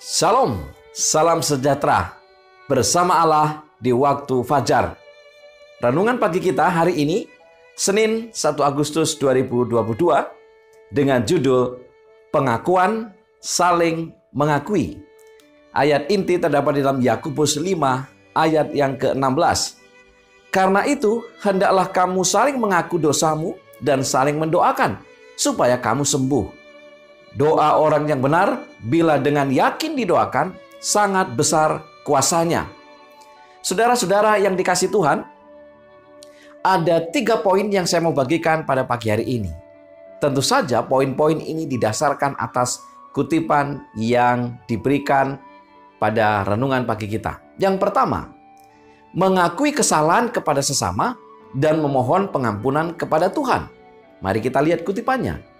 Shalom, salam sejahtera bersama Allah di waktu fajar. Renungan pagi kita hari ini, Senin 1 Agustus 2022, dengan judul Pengakuan Saling Mengakui. Ayat inti terdapat di dalam Yakobus 5 ayat yang ke-16. Karena itu, hendaklah kamu saling mengaku dosamu dan saling mendoakan, supaya kamu sembuh. Doa orang yang benar, bila dengan yakin didoakan, sangat besar kuasanya. Saudara-saudara yang dikasihi Tuhan, ada 3 poin yang saya mau bagikan pada pagi hari ini. Tentu saja poin-poin ini didasarkan atas kutipan yang diberikan pada renungan pagi kita. Yang pertama, mengakui kesalahan kepada sesama dan memohon pengampunan kepada Tuhan. Mari kita lihat kutipannya.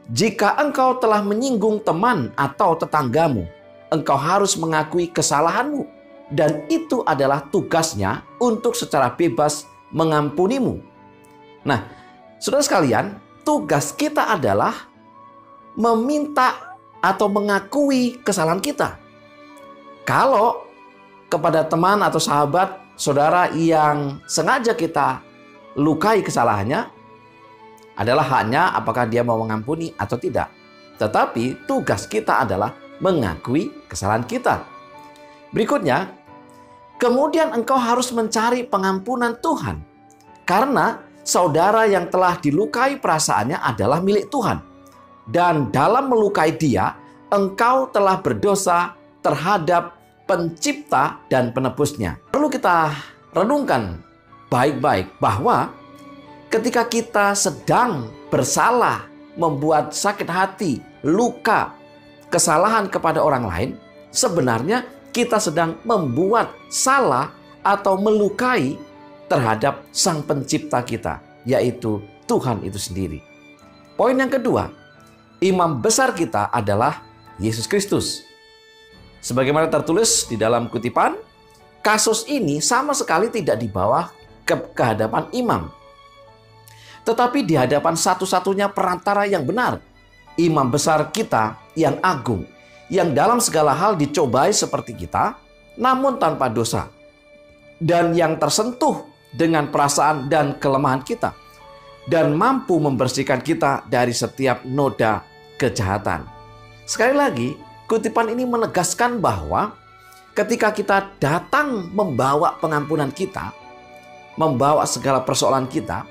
Jika engkau telah menyinggung teman atau tetanggamu, engkau harus mengakui kesalahanmu, dan itu adalah tugasnya untuk secara bebas mengampunimu. Nah, saudara sekalian, tugas kita adalah meminta atau mengakui kesalahan kita. Kalau kepada teman atau sahabat, saudara yang sengaja kita lukai kesalahannya, adalah haknya apakah dia mau mengampuni atau tidak. Tetapi tugas kita adalah mengakui kesalahan kita. Berikutnya, kemudian engkau harus mencari pengampunan Tuhan. Karena saudara yang telah dilukai perasaannya adalah milik Tuhan. Dan dalam melukai dia, engkau telah berdosa terhadap pencipta dan penebusnya. Perlu kita renungkan baik-baik bahwa ketika kita sedang bersalah, membuat sakit hati, luka, kesalahan kepada orang lain, sebenarnya kita sedang membuat salah atau melukai terhadap Sang Pencipta kita, yaitu Tuhan itu sendiri. Poin yang kedua, imam besar kita adalah Yesus Kristus. Sebagaimana tertulis di dalam kutipan, kasus ini sama sekali tidak dibawa ke hadapan imam, tetapi di hadapan satu-satunya perantara yang benar, imam besar kita yang agung, yang dalam segala hal dicobai seperti kita, namun tanpa dosa, dan yang tersentuh dengan perasaan dan kelemahan kita, dan mampu membersihkan kita dari setiap noda kejahatan. Sekali lagi, kutipan ini menegaskan bahwa ketika kita datang membawa pengampunan kita, membawa segala persoalan kita,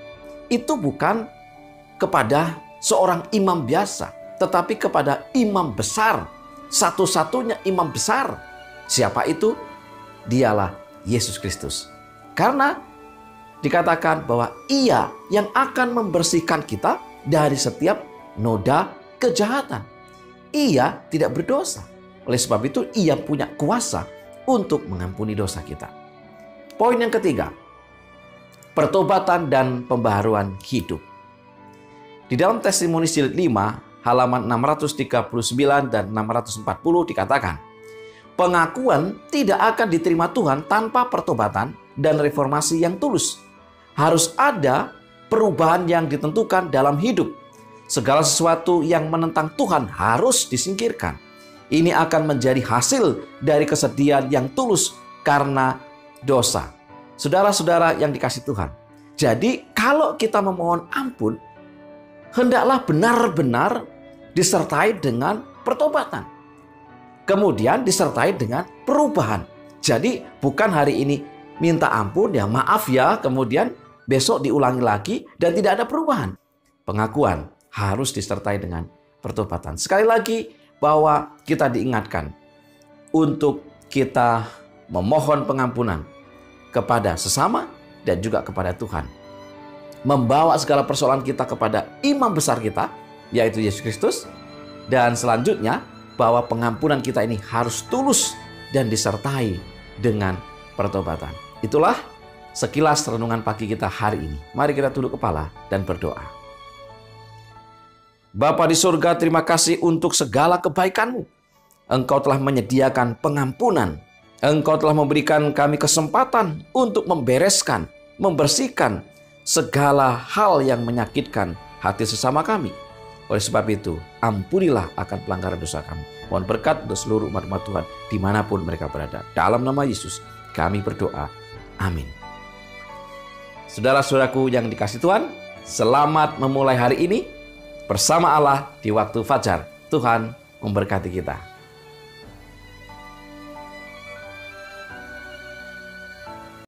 itu bukan kepada seorang imam biasa, tetapi kepada imam besar, satu-satunya imam besar. Siapa itu? Dialah Yesus Kristus. Karena dikatakan bahwa Ia yang akan membersihkan kita dari setiap noda kejahatan. Ia tidak berdosa. Oleh sebab itu Ia punya kuasa untuk mengampuni dosa kita. Poin yang ketiga, pertobatan dan pembaharuan hidup. Di dalam Testimoni Jilid 5, halaman 639 dan 640 dikatakan, pengakuan tidak akan diterima Tuhan tanpa pertobatan dan reformasi yang tulus. Harus ada perubahan yang ditentukan dalam hidup. Segala sesuatu yang menentang Tuhan harus disingkirkan. Ini akan menjadi hasil dari kesedihan yang tulus karena dosa. Saudara-saudara yang dikasihi Tuhan, jadi kalau kita memohon ampun, hendaklah benar-benar disertai dengan pertobatan. Kemudian disertai dengan perubahan. Jadi bukan hari ini minta ampun, ya maaf ya, kemudian besok diulangi lagi dan tidak ada perubahan. Pengakuan harus disertai dengan pertobatan. Sekali lagi bahwa kita diingatkan untuk kita memohon pengampunan kepada sesama dan juga kepada Tuhan. Membawa segala persoalan kita kepada imam besar kita, yaitu Yesus Kristus. Dan selanjutnya, bahwa pengampunan kita ini harus tulus dan disertai dengan pertobatan. Itulah sekilas renungan pagi kita hari ini. Mari kita tunduk kepala dan berdoa. Bapa di surga, terima kasih untuk segala kebaikan-Mu. Engkau telah menyediakan pengampunan. Engkau telah memberikan kami kesempatan untuk membereskan, membersihkan segala hal yang menyakitkan hati sesama kami. Oleh sebab itu, ampunilah akan pelanggaran dosa kami. Mohon berkat untuk seluruh umat-umat Tuhan dimanapun mereka berada. Dalam nama Yesus kami berdoa. Amin. Saudara-saudaraku yang dikasihi Tuhan, selamat memulai hari ini bersama Allah di waktu fajar. Tuhan memberkati kita.